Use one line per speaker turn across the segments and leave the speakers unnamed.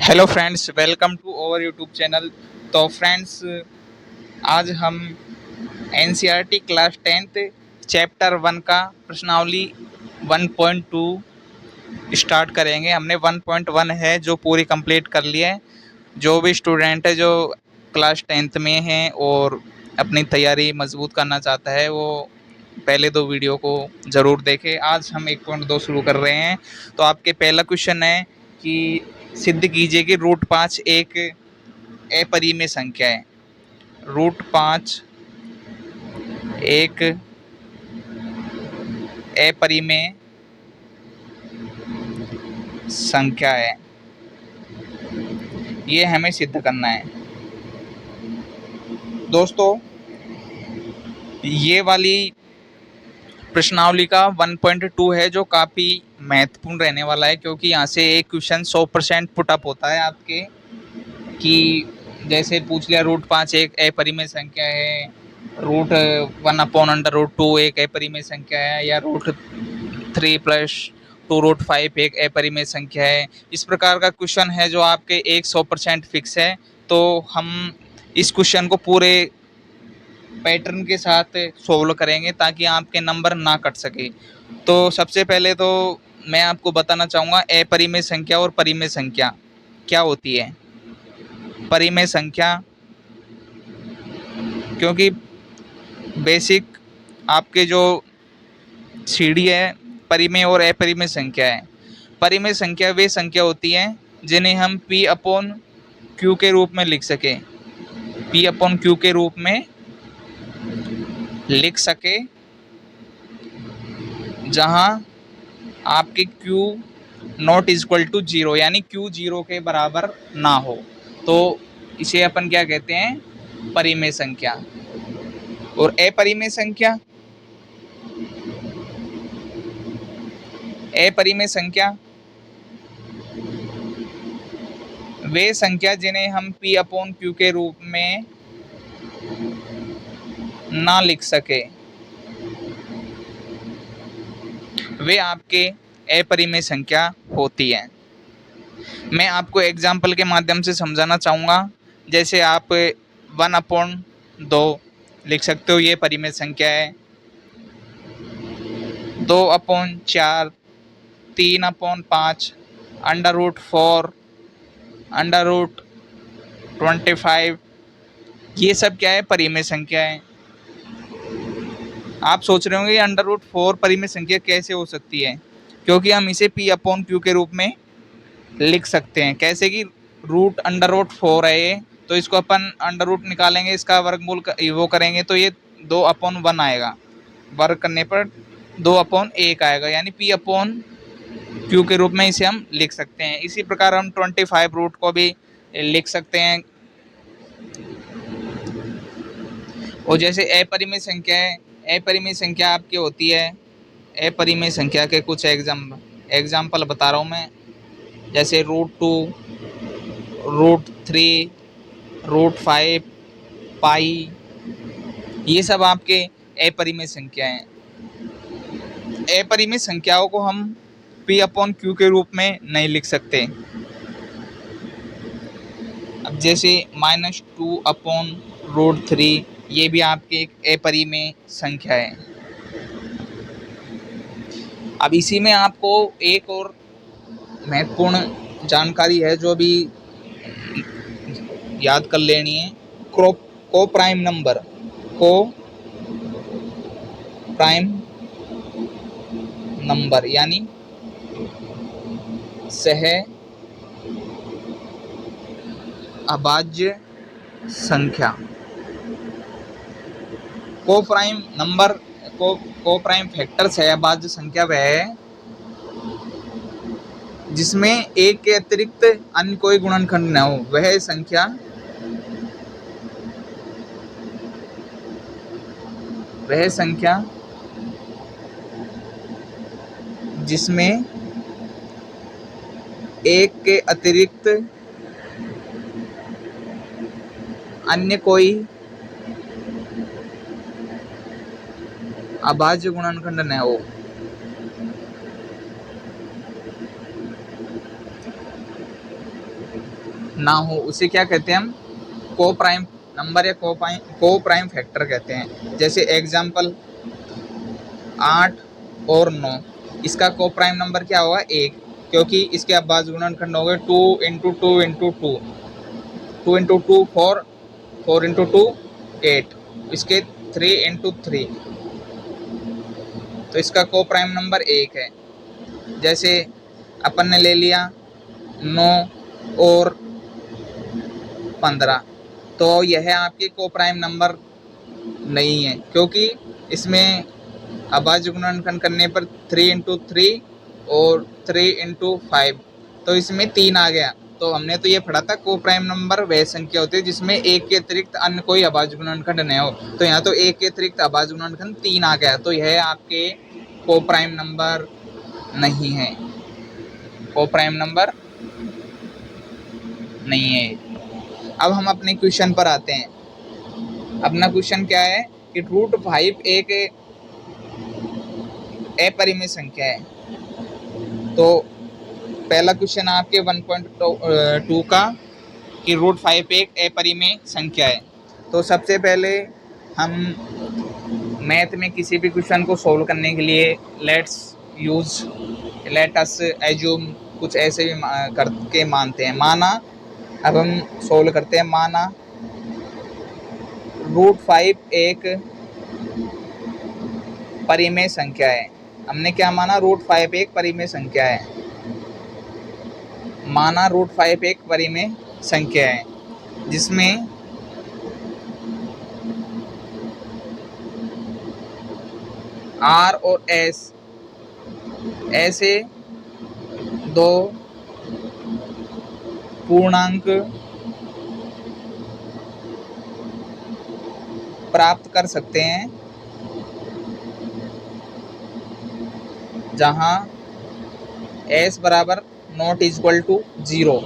Hello friends, welcome to our YouTube channel. तो friends, आज हम एनसीईआरटी क्लास 10th चैप्टर 1 का प्रश्नावली 1.2 स्टार्ट करेंगे। हमने 1.1 है जो पूरी कंप्लीट कर लिया है। जो भी स्टूडेंट है जो क्लास 10th में है और अपनी तैयारी मजबूत करना चाहता है वो पहले दो वीडियो को ज़रूर देखें। आज हम 1.2 शुरू कर रहे हैं। तो आपके पहला क्वेश्चन है कि सिद्ध कीजिए कि रूट 5 एक अपरिमेय संख्या है। रूट 5 एक अपरिमेय संख्या है, ये हमें सिद्ध करना है। दोस्तों, ये वाली प्रश्नावली का 1.2 है जो काफ़ी महत्वपूर्ण रहने वाला है, क्योंकि यहाँ से एक क्वेश्चन 100% पुटअप होता है आपके कि जैसे पूछ लिया रूट 5 एक अपरिमेय संख्या है, रूट 1/√2 एक अपरिमेय संख्या है, या रूट 3 + 2√5 एक अपरिमेय संख्या है। इस प्रकार का क्वेश्चन है जो आपके 100% फिक्स है। तो हम इस क्वेश्चन को पूरे पैटर्न के साथ सोल्व करेंगे ताकि आपके नंबर ना कट सके। तो सबसे पहले तो मैं आपको बताना चाहूँगा अपरिमेय संख्या और परिमेय संख्या क्या होती है। परिमेय संख्या, क्योंकि बेसिक आपके जो सीढ़ी है परिमेय और अपरिमेय संख्या है। परिमेय संख्या वे संख्या होती है जिन्हें हम P/Q के रूप में लिख सके। P/Q के रूप में लिख सके जहां आपके Q नॉट इक्वल टू 0 यानी Q 0 के बराबर ना हो, तो इसे अपन क्या कहते हैं, परिमेय संख्या। और अपरिमेय संख्या, अपरिमेय संख्या वे संख्या जिन्हें हम P/Q के रूप में ना लिख सके, वे आपके अपरिमेय संख्या होती है। मैं आपको एग्जाम्पल के माध्यम से समझाना चाहूँगा। जैसे आप 1/2 लिख सकते हो, ये परिमेय संख्या है। 2/4, 3/5, √4, √25, ये सब क्या है, परिमेय संख्या है। आप सोच रहे होंगे √4 परिमेय संख्या कैसे हो सकती है, क्योंकि हम इसे P/Q के रूप में लिख सकते हैं। कैसे कि रूट √4 है ये, तो इसको अपन अंडर रूट निकालेंगे, इसका वर्गमूल वो करेंगे तो ये 2/1 आएगा। वर्ग करने पर 2/1 आएगा, यानी P/Q के रूप में इसे हम लिख सकते हैं। इसी प्रकार हम 25 रूट को भी लिख सकते हैं। और जैसे अपरिमेय संख्या है, अपरिमेय संख्या आपकी होती है, अपरिमेय संख्या के कुछ एग्जाम्पल बता रहा हूँ मैं। जैसे √2, √3, √5, पाई, ये सब आपके अपरिमेय संख्या हैं। अपरिमेय संख्याओं को हम P/Q के रूप में नहीं लिख सकते। अब जैसे -2/√3, ये भी आपके एक अपरिमेय संख्या है। अब इसी में आपको एक और महत्वपूर्ण जानकारी है जो भी याद कर लेनी है। को प्राइम नंबर, को प्राइम नंबर यानी सह अभाज्य संख्या। को प्राइम नंबर, को प्राइम फैक्टर सह अभाज्य संख्या वह है जिसमें एक के अतिरिक्त अन्य कोई गुणनखंड न हो। वह संख्या जिसमें एक के अतिरिक्त अन्य कोई अभाज्य गुणनखंड न हो। ना हो उसे क्या कहते हैं हम, को प्राइम नंबर या को प्राइम फैक्टर कहते हैं। जैसे एग्जाम्पल 8 और 9, इसका को प्राइम नंबर क्या होगा 1, क्योंकि इसके अभाज्य गुणनखंड हो गए 2 इंटू 2 इंटू 2, 2 इंटू 2 4, 4 इंटू 2 8, इसके 3 इंटू 3, तो इसका को प्राइम नंबर 1 है। जैसे अपन ने ले लिया 9 और 15, तो यह आपके को प्राइम नंबर नहीं है, क्योंकि इसमें अभाज्य गुणनखंड करने पर 3 इंटू 3 और 3 इंटू 5, तो इसमें 3 आ गया। तो हमने तो ये पढ़ा था को प्राइम नंबर वह संख्या होती है जिसमें 1 के अतिरिक्त अन्य कोई अभाज्य गुणनखंड नहीं हो। तो यहाँ तो 1 के अतिरिक्त अभाज्य गुणनखंड 3 आ गया, तो यह आपके को प्राइम नंबर नहीं है, को प्राइम नंबर नहीं है। अब हम अपने क्वेश्चन पर आते हैं। अपना क्वेश्चन क्या है कि √5 एक अपरिमेय संख्या है। तो पहला क्वेश्चन आपके 1.2 का कि √5 एक अपरिमेय संख्या है। तो सबसे पहले हम मैथ में किसी भी क्वेश्चन को सॉल्व करने के लिए लेट अस एज्यूम कुछ ऐसे भी करके मानते हैं। माना, अब हम सॉल्व करते हैं। माना √5 एक परिमेय संख्या है। हमने क्या माना, √5 एक परिमेय संख्या है। माना √5 एक परिमेय संख्या है जिसमें R और S ऐसे दो पूर्णांक प्राप्त कर सकते हैं जहां S बराबर नॉट इक्वल टू 0,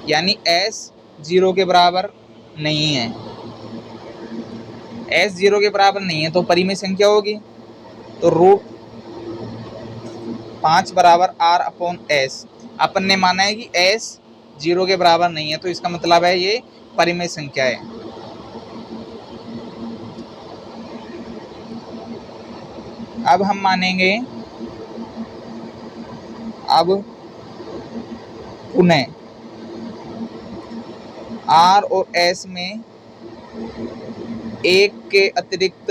यानी S 0 के बराबर नहीं है। S 0 के बराबर नहीं है तो परिमेय संख्या होगी। तो √5 बराबर R/S। अपन ने माना है कि S 0 के बराबर नहीं है, तो इसका मतलब है ये परिमेय संख्या है। अब हम मानेंगे, अब पुनः R और S में एक के अतिरिक्त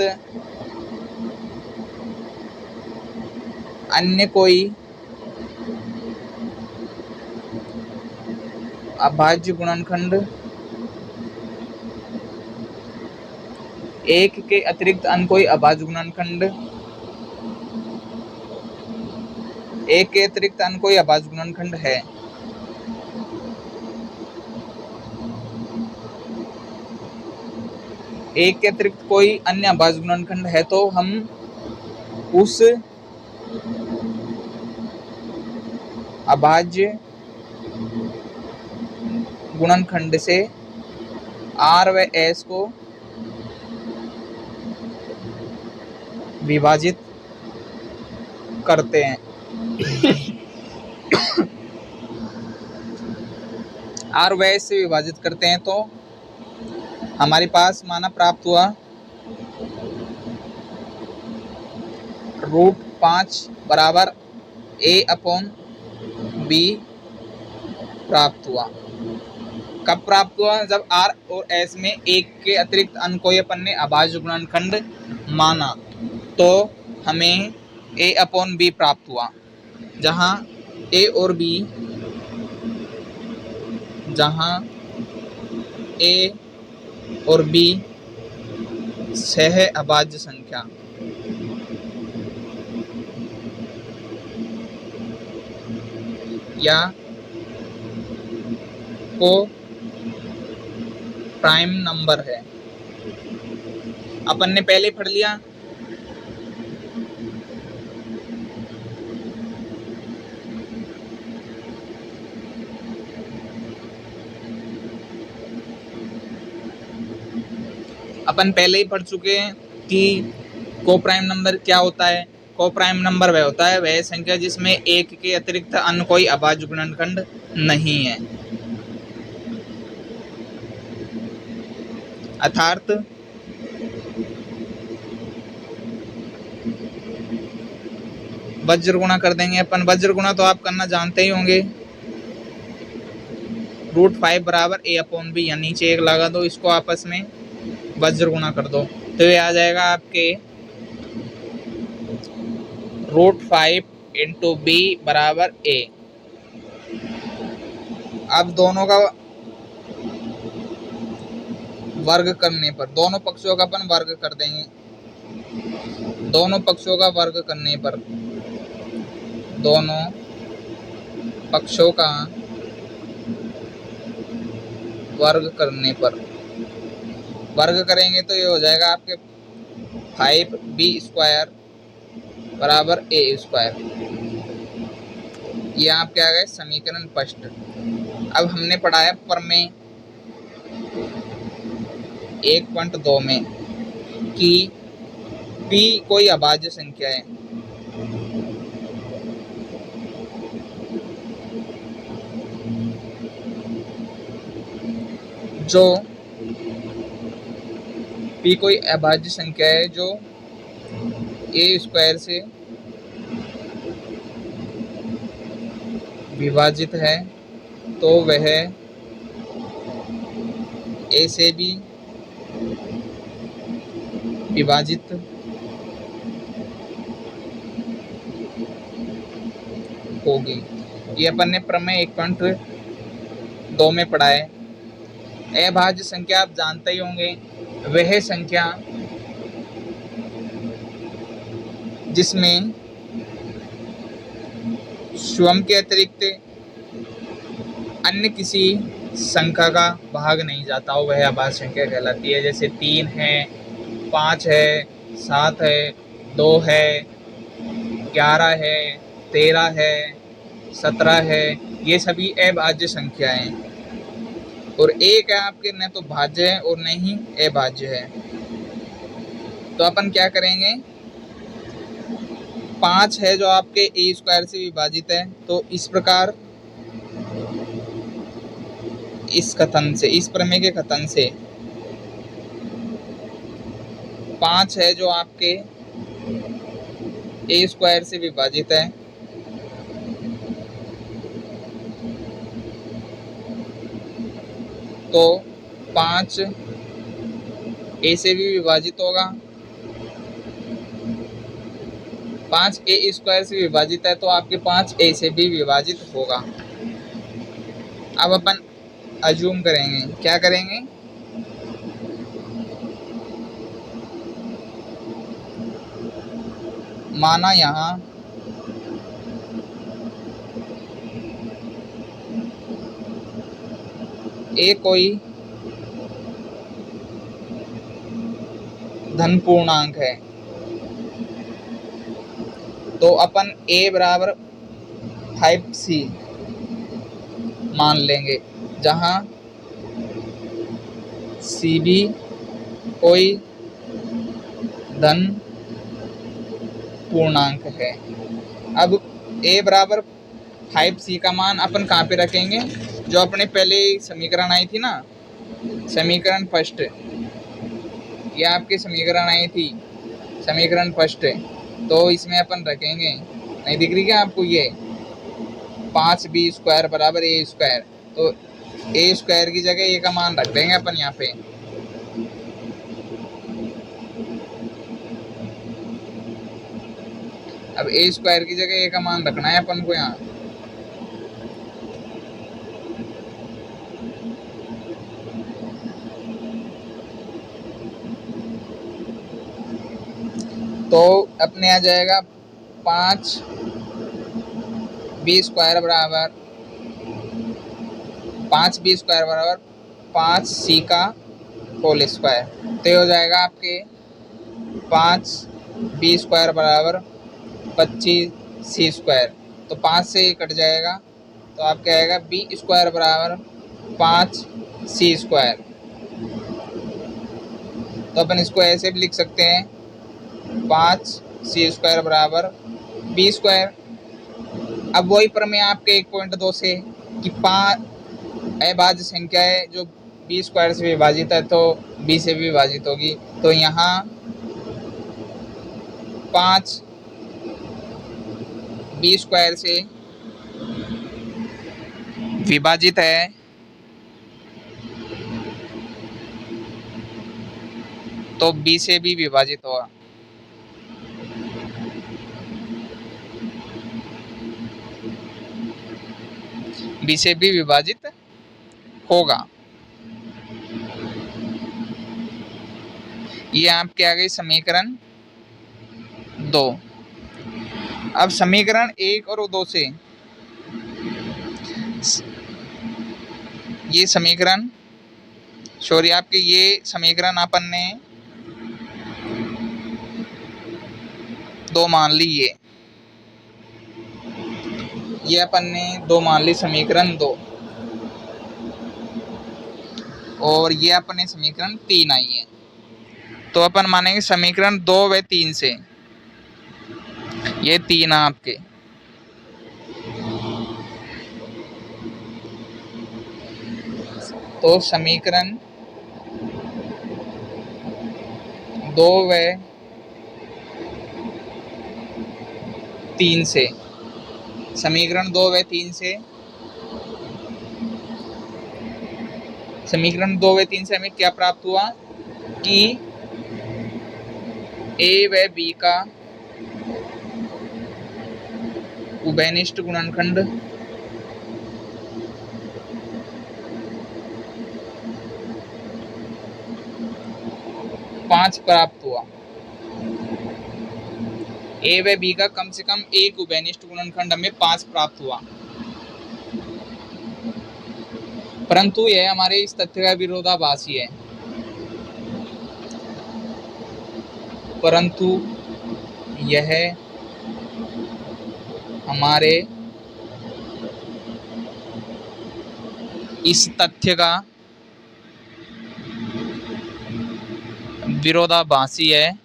अन्य कोई अभाज्य गुणनखंड, एक के अतिरिक्त अन्य कोई अभाज्य गुणनखंड, एक के अतिरिक्त अन्य कोई अभाज्य गुणनखंड है। एक के अतिरिक्त कोई अन्य अभाज्य गुणनखंड है तो हम उस अभाज्य गुणनखंड से R व S को विभाजित करते हैं। R व S से विभाजित करते हैं तो हमारे पास माना प्राप्त हुआ √5 बराबर A/B प्राप्त हुआ। कब प्राप्त हुआ? जब R और S में एक के अतिरिक्त अन्य कोई अपन ने अभाज्य गुणनखंड माना, तो हमें A/B प्राप्त हुआ, जहां A और B, जहां A और B सह अभाज्य संख्या या को प्राइम नंबर है। अपन ने पहले पढ़ लिया। अपन पहले ही पढ़ चुके हैं कि को प्राइम नंबर क्या होता है। को प्राइम नंबर वह होता है वह संख्या जिसमें एक के अतिरिक्त अन्य कोई अभाज्य गुणनखंड नहीं है। अर्थात वज्र गुणा कर देंगे अपन। वज्र गुणा तो आप करना जानते ही होंगे। √5 बराबर a/b, या नीचे एक लगा दो, इसको आपस में वज्र गुणा कर दो, तो ये आ जाएगा आपके √5 × b बराबर a। अब दोनों का वर्ग करने पर, दोनों पक्षों का अपन वर्ग कर देंगे। दोनों पक्षों का वर्ग करने पर, दोनों पक्षों का वर्ग करने पर, वर्ग करेंगे तो ये हो जाएगा आपके 5b² बराबर a²। ये आपके आ गए समीकरण फर्स्ट। अब हमने पढ़ा है प्रमेय 1.2 में कि p कोई अभाज्य संख्या है। जो p कोई अभाज्य संख्या है जो a² से विभाजित है, तो वह a से भी विभाजित होगी। ये अपन ने प्रमेय 1.2 में पढ़ा है। अभाज्य संख्या आप जानते ही होंगे, वह संख्या जिसमें स्वयं के अतिरिक्त अन्य किसी संख्या का भाग नहीं जाता, वह अभाज्य संख्या कहलाती है। जैसे 3 है, 5 है, 7 है, 2 है, 11 है, 13 है, 17 है, ये सभी अभाज्य संख्या हैं। और एक है आपके न तो भाज्य है और न ही अभाज्य है। तो अपन क्या करेंगे, 5 है जो आपके a² से विभाजित है, तो इस प्रकार इस कथन से, इस प्रमेय के कथन से 5 है जो आपके a² से विभाजित है, तो 5 a से भी विभाजित होगा। 5 a² से विभाजित है तो आपके 5 a से भी विभाजित होगा। अब अपन अज्यूम करेंगे, क्या करेंगे, माना यहाँ a कोई धन पूर्णांक है, तो अपन a बराबर 5c मान लेंगे, जहाँ c भी कोई धन पूर्णांक है। अब a बराबर 5c का मान अपन कहाँ पे रखेंगे, जो अपने पहले समीकरण आई थी ना, समीकरण फर्स्ट, ये आपके समीकरण आई थी, समीकरण फर्स्ट, तो इसमें अपन रखेंगे, नहीं दिख रही क्या आपको, ये 5b² बराबर a², तो a² की जगह a का मान रख देंगे अपन यहाँ पे। अब a² की जगह a का मान रखना है अपन को यहाँ। तो अपने आ जाएगा 5b² बराबर 5c का होल स्क्वायर, तो हो जाएगा आपके 5b² बराबर 25c², तो 5 से कट जाएगा, तो आपके आएगा b² बराबर 5c²। तो अपन इसको ऐसे भी लिख सकते हैं, 5c² बराबर b²। अब वही प्रमेय आपके 1.2 से कि 5 अभाज्य संख्या है जो बी स्क्वायर से विभाजित है तो बी से भी विभाजित होगी। तो यहाँ 5 बी स्क्वायर से विभाजित है तो बी से भी विभाजित होगा। बी से भी विभाजित होगा। ये आपके आ गई समीकरण 2। अब समीकरण 1 और 2 से ये समीकरण आपके ये समीकरण अपन ने 2 मान ली। ये अपन ने 2 मान ली समीकरण 2, और ये अपन ने समीकरण 3 आई है। तो अपन मानेंगे समीकरण 2 व 3 से, ये 3 आपके, तो समीकरण 2 व 3 से, समीकरण 2 व 3 से, समीकरण 2 व 3 से हमें क्या प्राप्त हुआ कि ए व बी का उभयनिष्ठ गुणनखंड पांच प्राप्त हुआ। ए व बी का कम से कम एक उभयनिष्ठ गुणनखंड हमें 5 प्राप्त हुआ, परंतु यह हमारे इस तथ्य का विरोधाभासी है। परंतु यह हमारे इस तथ्य का विरोधाभासी है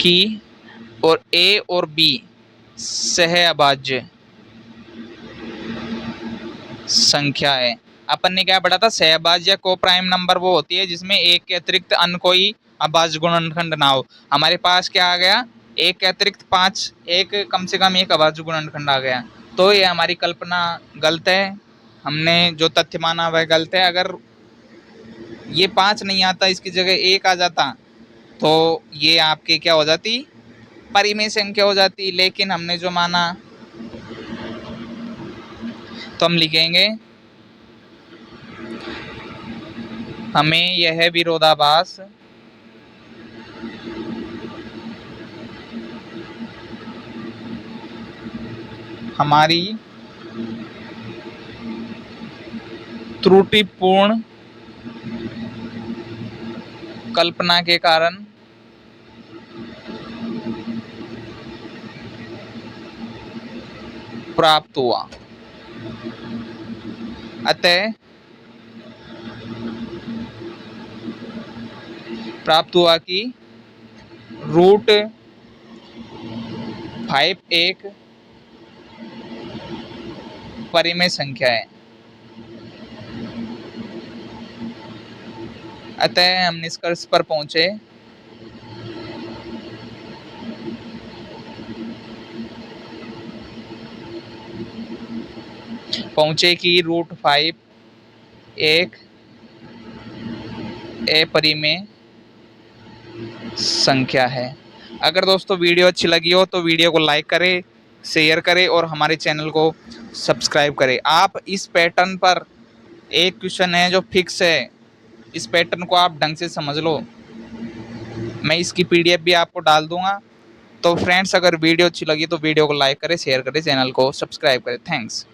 कि और ए और बी सहअभाज्य संख्या है। अपन ने क्या पढ़ा था, सहअभाज्य को प्राइम नंबर वो होती है जिसमें एक के अतिरिक्त अन्य कोई अभाज्य गुणनखंड ना हो। हमारे पास क्या आ गया, एक के अतिरिक्त 5, एक कम से कम एक अभाज्य गुणनखंड आ गया। तो ये हमारी कल्पना गलत है, हमने जो तथ्य माना वह गलत है। अगर ये 5 नहीं आता, इसकी जगह 1 आ जाता तो ये आपके क्या हो जाती, परिमेय संख्या हो जाती। लेकिन हमने जो माना तो हम लिखेंगे हमें यह विरोधाभास हमारी त्रुटिपूर्ण कल्पना के कारण प्राप्त हुआ। अतः प्राप्त हुआ कि √5 एक परिमेय संख्या है। अतः हम निष्कर्ष पर पहुंचे कि √5 एक अपरिमेय संख्या है। अगर दोस्तों वीडियो अच्छी लगी हो तो वीडियो को लाइक करें, शेयर करें और हमारे चैनल को सब्सक्राइब करें। आप इस पैटर्न पर, एक क्वेश्चन है जो फिक्स है, इस पैटर्न को आप ढंग से समझ लो। मैं इसकी PDF भी आपको डाल दूंगा। तो फ्रेंड्स, अगर वीडियो अच्छी लगी तो वीडियो को लाइक करें, शेयर करें, चैनल को सब्सक्राइब करें। थैंक्स।